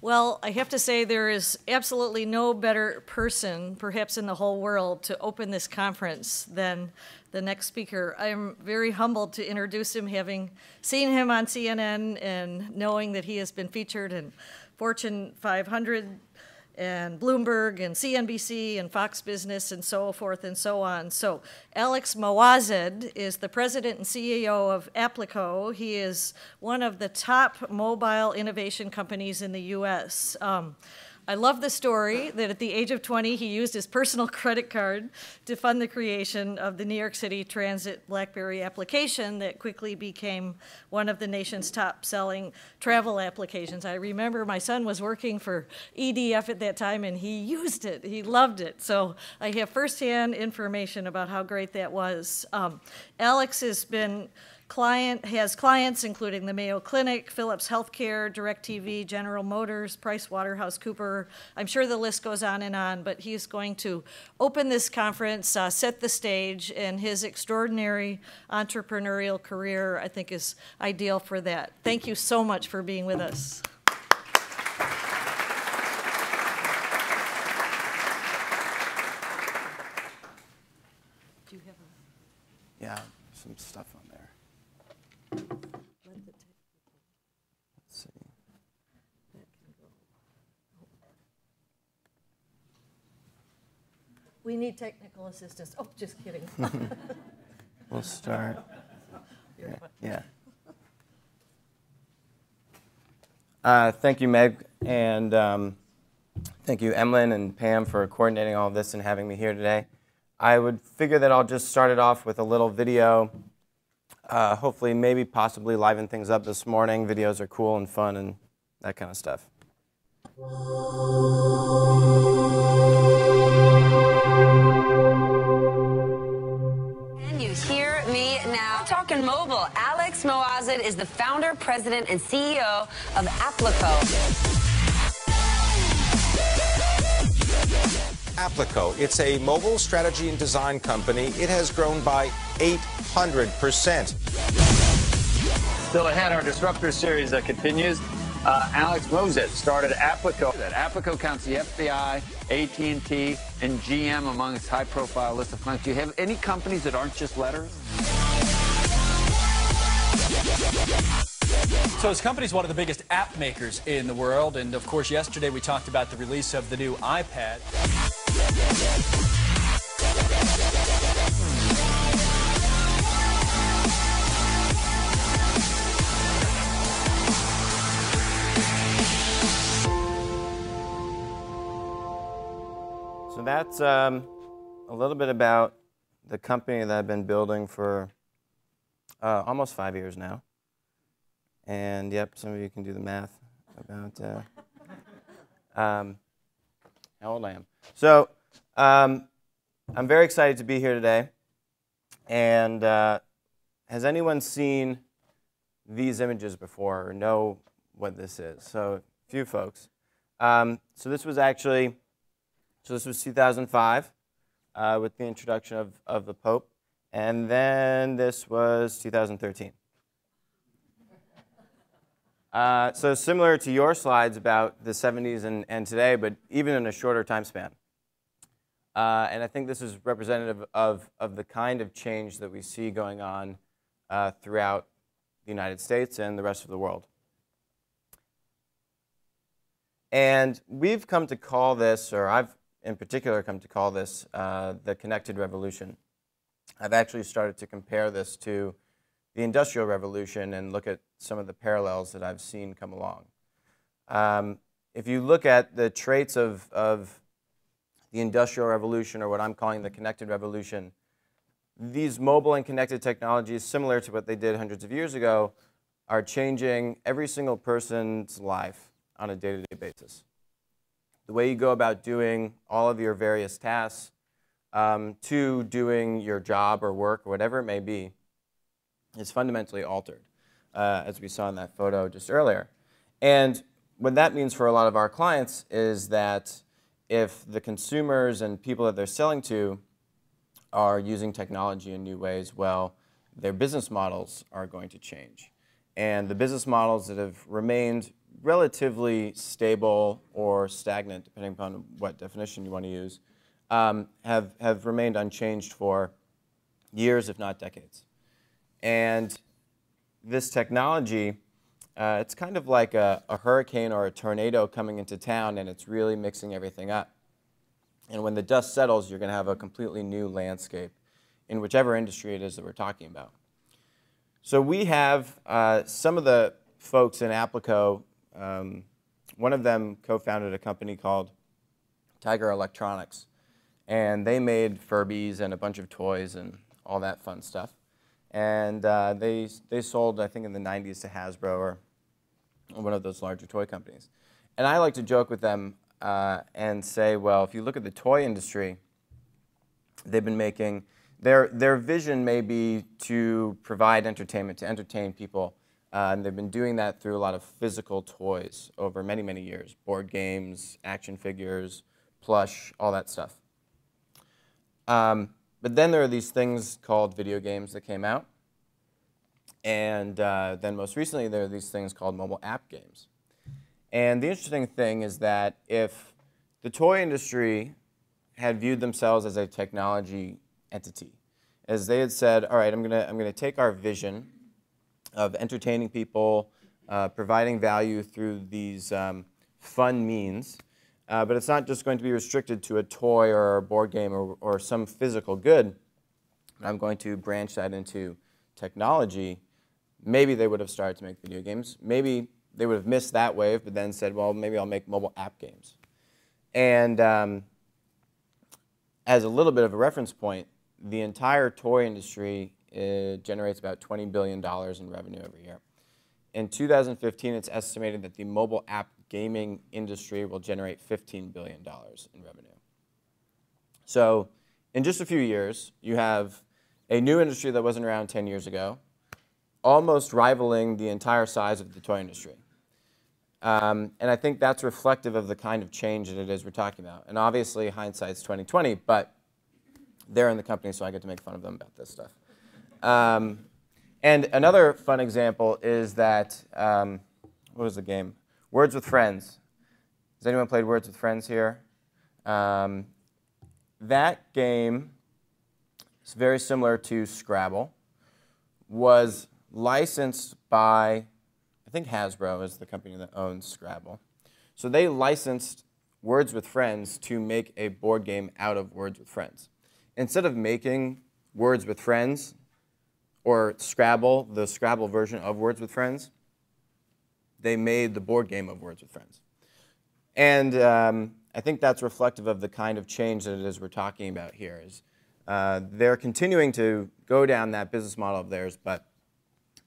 Well, I have to say there is absolutely no better person, perhaps in the whole world, to open this conference than the next speaker. I'm very humbled to introduce him, having seen him on CNN and knowing that he has been featured in Fortune 500 and Bloomberg and CNBC and Fox Business and so forth and so on. So Alex Moazed is the president and CEO of Applico. He is one of the top mobile innovation companies in the US. I love the story that at the age of 20, he used his personal credit card to fund the creation of the New York City Transit BlackBerry application that quickly became one of the nation's top-selling travel applications. I remember my son was working for EDF at that time, and he used it. He loved it. So I have firsthand information about how great that was. Alex has clients including the Mayo Clinic, Philips Healthcare, DirecTV, General Motors, PricewaterhouseCoopers. I'm sure the list goes on, but he's going to open this conference, set the stage, and his extraordinary entrepreneurial career, I think, is ideal for that. Thank you so much for being with us. Do you have Yeah, some stuff on there. Let's see. We need technical assistance. Oh, just kidding. We'll start. Yeah. Thank you, Meg, and thank you, Emlyn and Pam, for coordinating all of this and having me here today. I would figure that I'll just start it off with a little video. Hopefully, maybe possibly liven things up this morning. Videos are cool and fun and that kind of stuff. Can you hear me now? Talking mobile, Alex Moazed is the founder, president, and CEO of Applico. Applico. It's a mobile strategy and design company. It has grown by 800%. Still ahead, our Disruptor series continues. Alex Moazed started Applico. Applico counts the FBI, AT&T, and GM among its high-profile list of clients. Do you have any companies that aren't just letters? So his company is one of the biggest app makers in the world, and of course yesterday we talked about the release of the new iPad. So that's a little bit about the company that I've been building for almost 5 years now. And yep, some of you can do the math about how old I am. So I'm very excited to be here today. And has anyone seen these images before or know what this is? So a few folks. So this was 2005 with the introduction of the Pope. And then this was 2013. So similar to your slides about the 70s and today, but even in a shorter time span. And I think this is representative of the kind of change that we see going on throughout the United States and the rest of the world. And we've come to call this, or I've in particular come to call this, the connected revolution. I've actually started to compare this to the Industrial Revolution and look at some of the parallels that I've seen come along. If you look at the traits of the Industrial Revolution, or what I'm calling the connected revolution, these mobile and connected technologies, similar to what they did hundreds of years ago, are changing every single person's life on a day-to-day basis. The way you go about doing all of your various tasks, to doing your job or work or whatever it may be, is fundamentally altered, as we saw in that photo just earlier. And what that means for a lot of our clients is that if the consumers and people that they're selling to are using technology in new ways, well, their business models are going to change. And the business models that have remained relatively stable or stagnant, depending upon what definition you want to use, have remained unchanged for years, if not decades. And this technology, it's kind of like a hurricane or a tornado coming into town, and it's really mixing everything up. And when the dust settles, you're going to have a completely new landscape in whichever industry it is that we're talking about. So we have some of the folks in Applico. One of them co-founded a company called Tiger Electronics, and they made Furbies and a bunch of toys and all that fun stuff. And they sold, I think, in the 90s to Hasbro or one of those larger toy companies. And I like to joke with them and say, well, if you look at the toy industry, they've been making, their vision may be to provide entertainment, to entertain people. And they've been doing that through a lot of physical toys over many, many years. Board games, action figures, plush, all that stuff. But then there are these things called video games that came out. And then most recently, there are these things called mobile app games. And the interesting thing is that if the toy industry had viewed themselves as a technology entity, as they had said, all right, I'm gonna take our vision of entertaining people, providing value through these fun means, but it's not just going to be restricted to a toy or a board game or some physical good. I'm going to branch that into technology. Maybe they would have started to make video games. Maybe they would have missed that wave, but then said, well, maybe I'll make mobile app games. And as a little bit of a reference point, the entire toy industry generates about $20 billion in revenue every year. In 2015, it's estimated that the mobile app gaming industry will generate $15 billion in revenue. So in just a few years, you have a new industry that wasn't around 10 years ago, almost rivaling the entire size of the toy industry. And I think that's reflective of the kind of change that it is we're talking about. And obviously, hindsight's 20/20, but they're in the company, so I get to make fun of them about this stuff. And another fun example is that, what was the game? Words with Friends. Has anyone played Words with Friends here? That game is very similar to Scrabble, was licensed by, I think Hasbro is the company that owns Scrabble. So they licensed Words with Friends to make a board game out of Words with Friends. Instead of making Words with Friends, or Scrabble, the Scrabble version of Words with Friends, they made the board game of Words with Friends. And I think that's reflective of the kind of change that it is we're talking about here. Is they're continuing to go down that business model of theirs, but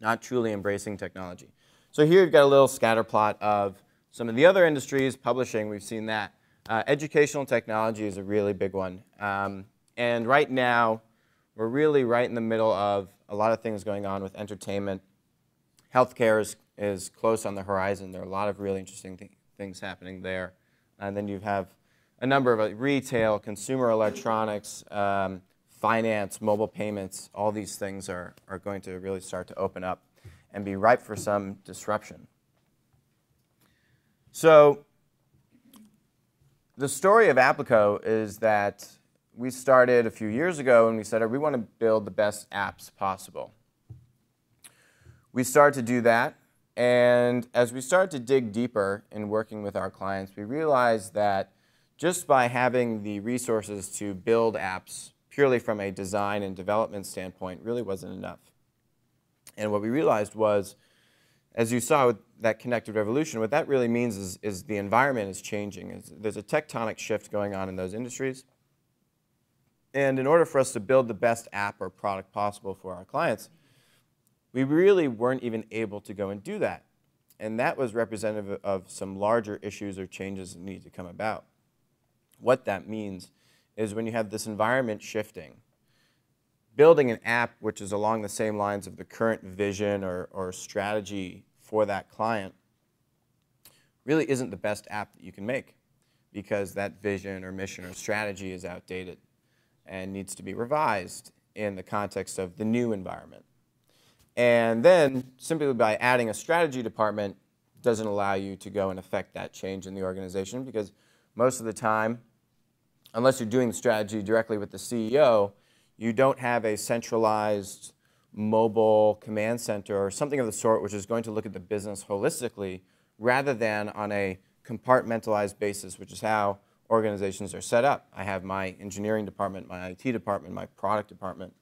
not truly embracing technology. So here you've got a little scatter plot of some of the other industries. Publishing, we've seen that. Educational technology is a really big one. And right now, we're really right in the middle of a lot of things going on with entertainment. Healthcare is close on the horizon. There are a lot of really interesting things happening there. And then you have a number of retail, consumer electronics, finance, mobile payments. All these things are going to really start to open up and be ripe for some disruption. So the story of Applico is that we started a few years ago and we said, we want to build the best apps possible. We started to do that, and as we started to dig deeper in working with our clients, we realized that just by having the resources to build apps purely from a design and development standpoint really wasn't enough. And what we realized was, as you saw with that connected revolution, what that really means is the environment is changing. There's a tectonic shift going on in those industries. And in order for us to build the best app or product possible for our clients, we really weren't even able to go and do that. And that was representative of some larger issues or changes that need to come about. What that means is when you have this environment shifting, building an app which is along the same lines of the current vision or strategy for that client really isn't the best app that you can make, because that vision or mission or strategy is outdated and needs to be revised in the context of the new environment. And then, simply by adding a strategy department, doesn't allow you to go and affect that change in the organization, because most of the time, unless you're doing the strategy directly with the CEO, you don't have a centralized mobile command center or something of the sort which is going to look at the business holistically rather than on a compartmentalized basis, which is how organizations are set up. I have my engineering department, my IT department, my product department.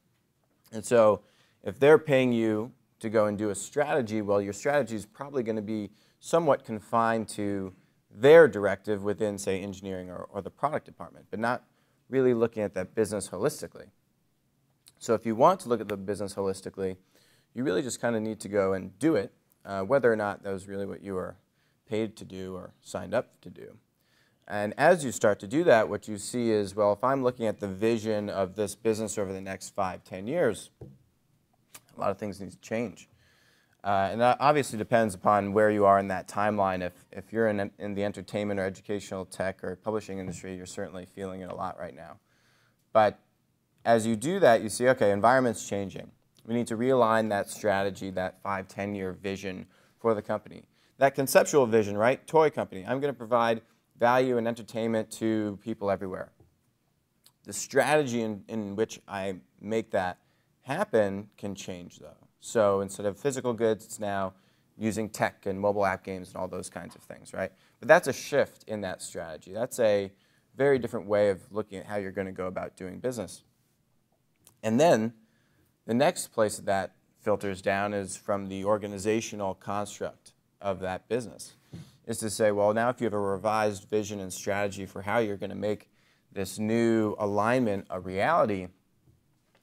And so if they're paying you to go and do a strategy, well, your strategy is probably going to be somewhat confined to their directive within, say, engineering or the product department, but not really looking at that business holistically. So if you want to look at the business holistically, you really just kind of need to go and do it, whether or not that was really what you were paid to do or signed up to do. And as you start to do that, what you see is, well, if I'm looking at the vision of this business over the next 5, 10 years, a lot of things need to change. And that obviously depends upon where you are in that timeline. If you're in the entertainment or educational tech or publishing industry, you're certainly feeling it a lot right now. But as you do that, you see, okay, environment's changing. We need to realign that strategy, that 5, 10-year vision for the company. That conceptual vision, right? Toy company. I'm going to provide value and entertainment to people everywhere. The strategy in which I make that happen can change, though. So instead of physical goods, it's now using tech and mobile app games and all those kinds of things, right? But that's a shift in that strategy. That's a very different way of looking at how you're going to go about doing business. And then the next place that filters down is from the organizational construct of that business. Is to say, well, now if you have a revised vision and strategy for how you're going to make this new alignment a reality,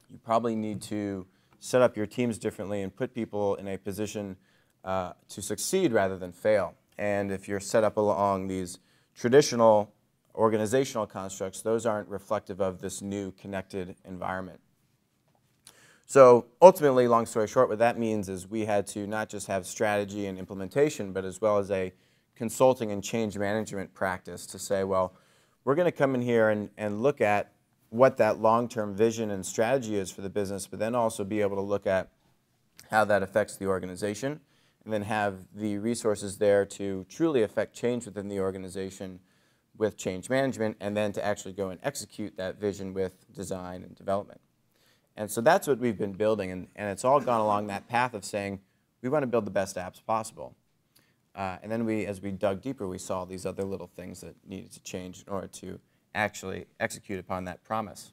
you probably need to set up your teams differently and put people in a position to succeed rather than fail. And if you're set up along these traditional organizational constructs, those aren't reflective of this new connected environment. So ultimately, long story short, what that means is we had to not just have strategy and implementation, but as well as a consulting and change management practice to say, well, we're going to come in here and look at what that long-term vision and strategy is for the business, but then also be able to look at how that affects the organization, and then have the resources there to truly affect change within the organization with change management, and then to actually go and execute that vision with design and development. And so that's what we've been building, and it's all gone along that path of saying, we want to build the best apps possible. And then as we dug deeper, we saw these other little things that needed to change in order to actually execute upon that promise.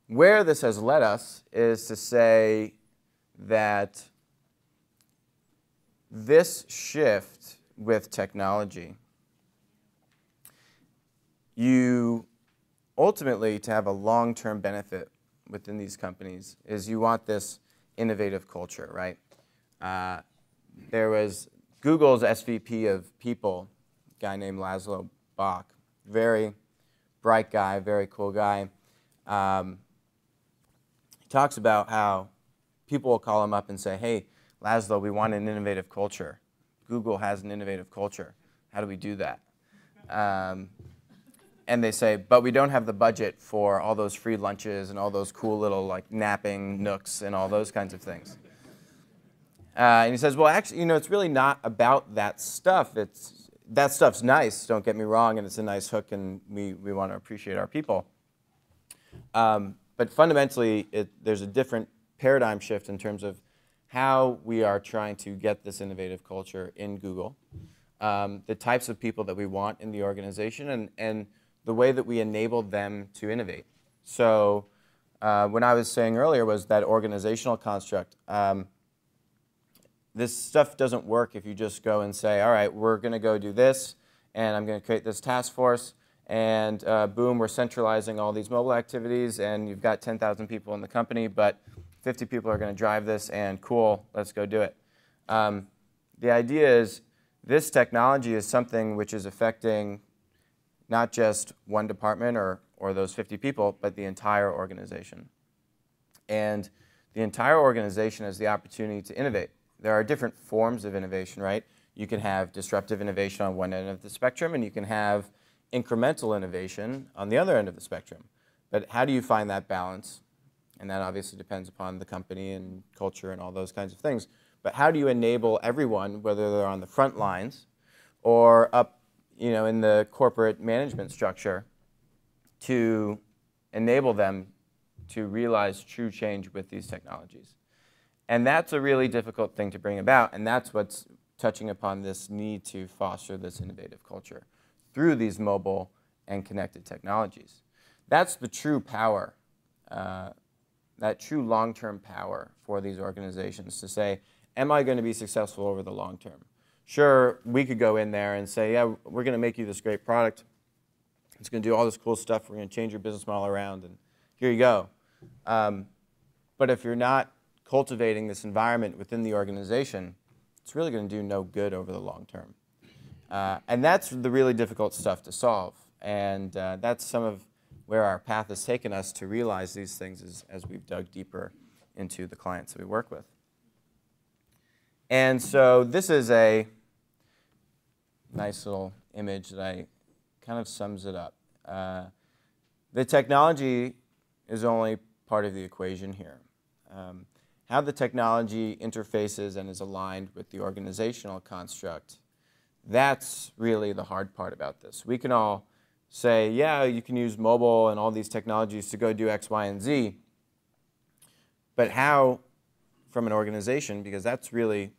Where this has led us is to say that this shift with technology, you ultimately, to have a long-term benefit within these companies, is you want this innovative culture, right? There was Google's SVP of people, a guy named Laszlo Bach, very bright guy, very cool guy. He talks about how people will call him up and say, hey, Laszlo, we want an innovative culture. Google has an innovative culture. How do we do that? And they say, but we don't have the budget for all those free lunches and all those cool little like napping nooks and all those kinds of things. And he says, well, actually, it's really not about that stuff. That stuff's nice, don't get me wrong, and it's a nice hook, and we want to appreciate our people. But fundamentally, there's a different paradigm shift in terms of how we are trying to get this innovative culture in Google, the types of people that we want in the organization, and the way that we enable them to innovate. So when I was saying earlier was that organizational construct. This stuff doesn't work if you just go and say, all right, we're going to go do this, and I'm going to create this task force, and boom, we're centralizing all these mobile activities, and you've got 10,000 people in the company, but 50 people are going to drive this, and cool, let's go do it. The idea is this technology is something which is affecting not just one department or those 50 people, but the entire organization. And the entire organization has the opportunity to innovate. There are different forms of innovation, right? You can have disruptive innovation on one end of the spectrum, and you can have incremental innovation on the other end of the spectrum. But how do you find that balance? And that obviously depends upon the company and culture and all those kinds of things. but how do you enable everyone, whether they're on the front lines or up, in the corporate management structure, to enable them to realize true change with these technologies? And that's a really difficult thing to bring about, and that's what's touching upon this need to foster this innovative culture through these mobile and connected technologies. That's the true power, that true long-term power for these organizations to say, am I going to be successful over the long term? Sure, we could go in there and say, yeah, we're going to make you this great product. It's going to do all this cool stuff. We're going to change your business model around, and here you go. But if you're not cultivating this environment within the organization, it's really going to do no good over the long term. And that's the really difficult stuff to solve. And that's some of where our path has taken us to realize these things as we've dug deeper into the clients that we work with. And so this is a nice little image that kind of sums it up. The technology is only part of the equation here. How the technology interfaces and is aligned with the organizational construct, that's really the hard part about this. We can all say, yeah, you can use mobile and all these technologies to go do X, Y, and Z, but how from an organization, because that's really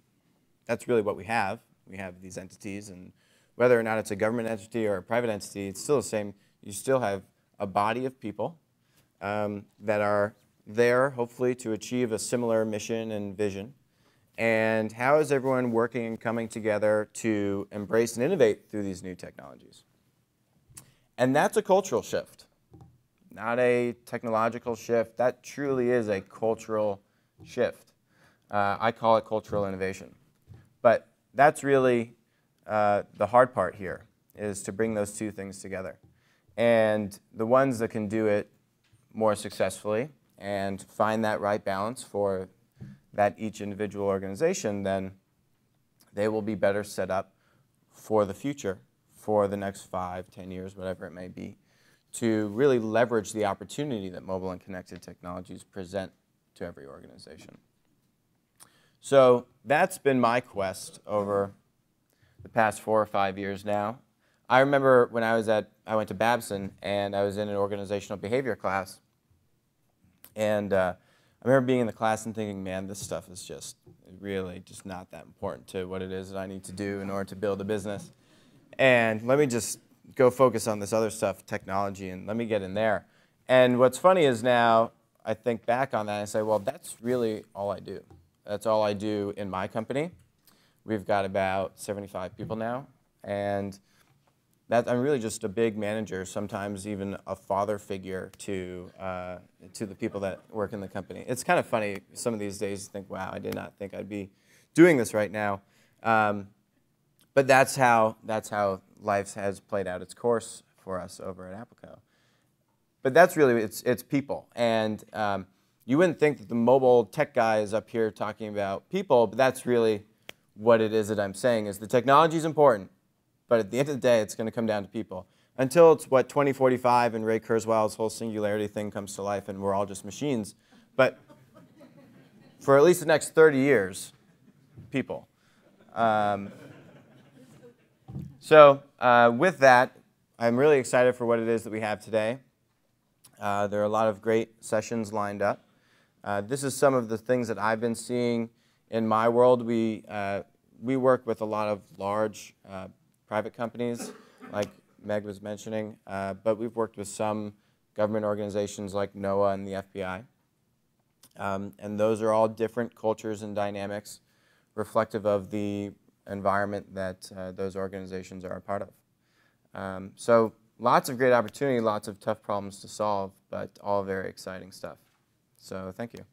what we have. We have these entities, and whether or not it's a government entity or a private entity, it's still the same. You still have a body of people that are there, hopefully, to achieve a similar mission and vision. And how is everyone working and coming together to embrace and innovate through these new technologies? And that's a cultural shift, not a technological shift. That truly is a cultural shift. I call it cultural innovation. But that's really the hard part here, is to bring those two things together. And the ones that can do it more successfully and find that right balance for that each individual organization, then they will be better set up for the future, for the next 5, 10 years, whatever it may be, to really leverage the opportunity that mobile and connected technologies present to every organization. So that's been my quest over the past 4 or 5 years now. I remember when I went to Babson, and I was in an organizational behavior class, and I remember being in the class and thinking, man, this stuff is just really just not that important to what it is that I need to do in order to build a business. And let me just go focus on this other stuff, technology, and let me get in there. And what's funny is now I think back on that and I say, well, that's really all I do. That's all I do in my company. We've got about 75 people now, and I'm really just a big manager, sometimes even a father figure to the people that work in the company. It's kind of funny some of these days to think, wow, I did not think I'd be doing this right now. But that's how life has played out its course for us over at Applico. But that's really, it's people. And you wouldn't think that the mobile tech guy is up here talking about people, but that's really what it is that I'm saying, is the technology is important. But at the end of the day, it's going to come down to people. Until it's, 2045, and Ray Kurzweil's whole singularity thing comes to life, and we're all just machines. But for at least the next 30 years, people. So with that, I'm really excited for what it is that we have today. There are a lot of great sessions lined up. This is some of the things that I've been seeing in my world. We work with a lot of large private companies, like Meg was mentioning, but we've worked with some government organizations like NOAA and the FBI. And those are all different cultures and dynamics reflective of the environment that those organizations are a part of. So lots of great opportunity, lots of tough problems to solve, but all very exciting stuff. So thank you.